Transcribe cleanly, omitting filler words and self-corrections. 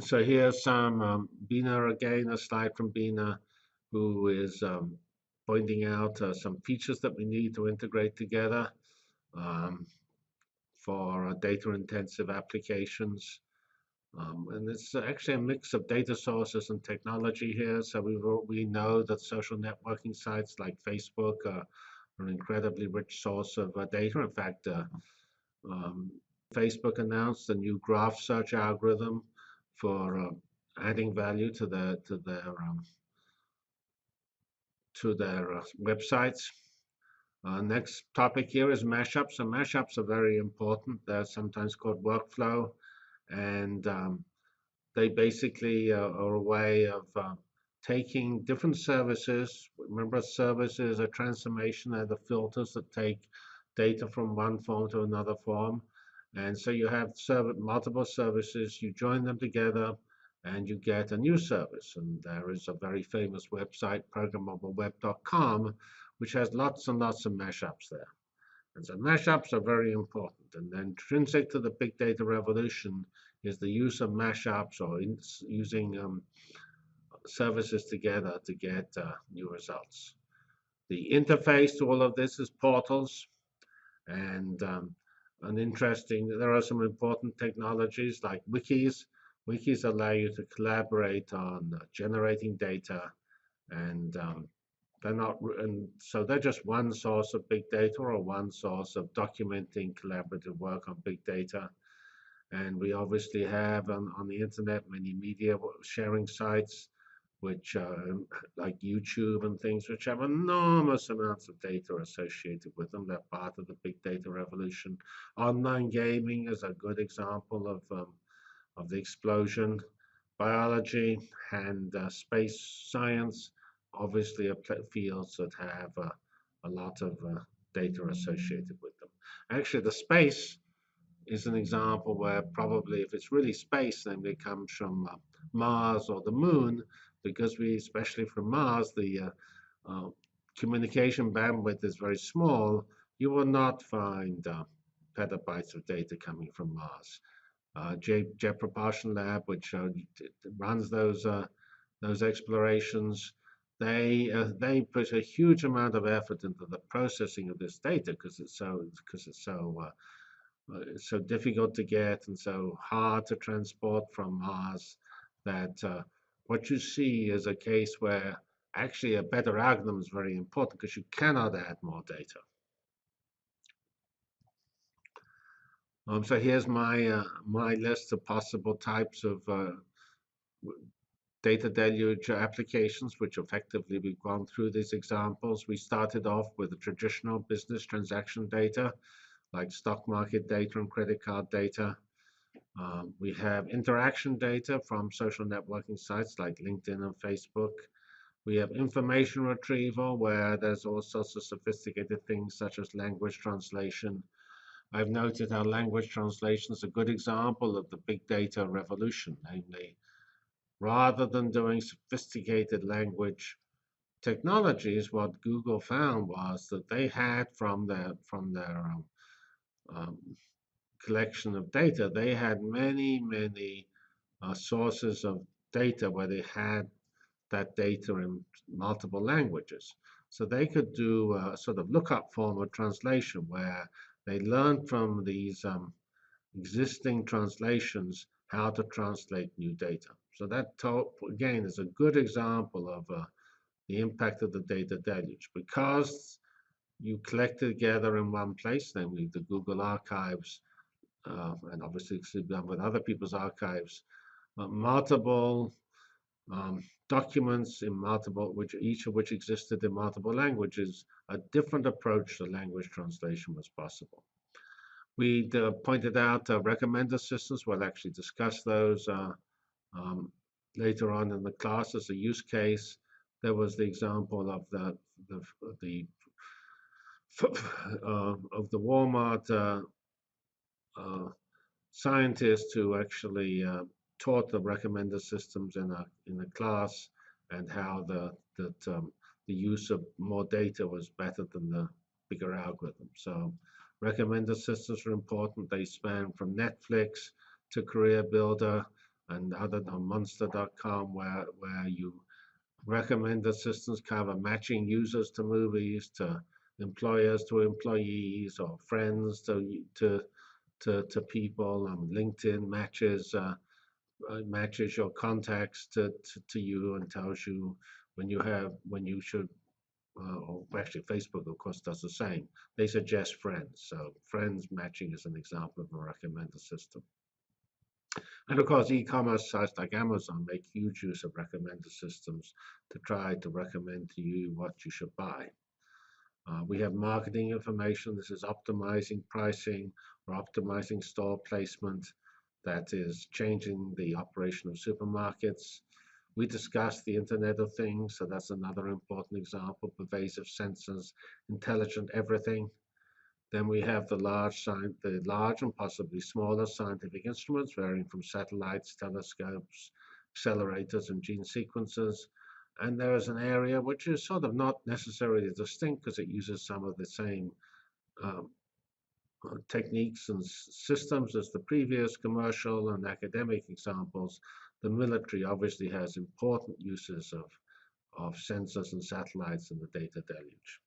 So here's some Bina again, a slide from Bina, who is pointing out some features that we need to integrate together um, for data-intensive applications. And it's actually a mix of data sources and technology here. So we know that social networking sites like Facebook are an incredibly rich source of data. In fact, um, Facebook announced a new graph search algorithm for adding value to their websites. Next topic here is mashups. So mashups are very important. They're sometimes called workflow, and they basically are a way of taking different services. Remember, services are transformation, they're the filters that take data from one form to another form. And so you have multiple services, you join them together, and you get a new service. And there is a very famous website, programmableweb.com, which has lots and lots of mashups there. And so mashups are very important. And intrinsic to the big data revolution is the use of mashups or using services together to get new results. The interface to all of this is portals. And there are some important technologies like wikis. Wikis allow you to collaborate on generating data, and so they're just one source of big data or one source of documenting collaborative work on big data. And we obviously have on the internet many media sharing sites, which like YouTube and things, which have enormous amounts of data associated with them. They're part of the big data revolution. Online gaming is a good example of the explosion. Biology and space science obviously are fields that have a lot of data associated with them. Actually, the space is an example where probably if it's really space, then it comes from Mars or the moon, because especially from Mars, the communication bandwidth is very small. You will not find petabytes of data coming from Mars. Jet Propulsion Lab, which runs those explorations, they put a huge amount of effort into the processing of this data because it's so difficult to get and so hard to transport from Mars that what you see is a case where actually a better algorithm is very important because you cannot add more data. So here's my list of possible types of data deluge applications, which effectively we've gone through these examples. We started off with the traditional business transaction data, like stock market data and credit card data. We have interaction data from social networking sites like LinkedIn and Facebook. We have information retrieval, where there's all sorts of sophisticated things such as language translation. I've noted how language translation is a good example of the big data revolution, namely, rather than doing sophisticated language technologies, what Google found was that they had from their um, collection of data, they had many sources of data where they had that data in multiple languages. So they could do a sort of lookup form of translation where they learned from these existing translations how to translate new data. So that, again, is a good example of the impact of the data deluge, because you collect it together in one place, namely the Google archives, and obviously it's done with other people's archives, multiple documents in multiple, each of which existed in multiple languages. A different approach to language translation was possible. We pointed out recommender systems. We'll actually discuss those um, later on in the class as a use case. There was the example of the of the Walmart uh, scientist who actually taught the recommender systems in a class, and how the use of more data was better than the bigger algorithm. So recommender systems are important. They span from Netflix to Career Builder. and other than monster.com, where you recommended systems cover matching users to movies, to employers to employees, or friends to people. LinkedIn matches your contacts to you and tells you when you should. Or actually, Facebook, of course, does the same. They suggest friends. So friends matching is an example of a recommender system. And of course, e-commerce sites like Amazon make huge use of recommender systems to try to recommend to you what you should buy. We have marketing information. This is optimizing pricing or optimizing store placement. That is changing the operation of supermarkets. We discussed the Internet of Things, so that's another important example. Pervasive sensors, intelligent everything. Then we have the large and possibly smaller scientific instruments, varying from satellites, telescopes, accelerators, and gene sequencers. And there is an area which is sort of not necessarily distinct because it uses some of the same um, techniques and systems as the previous commercial and academic examples. The military obviously has important uses of sensors and satellites in the data deluge.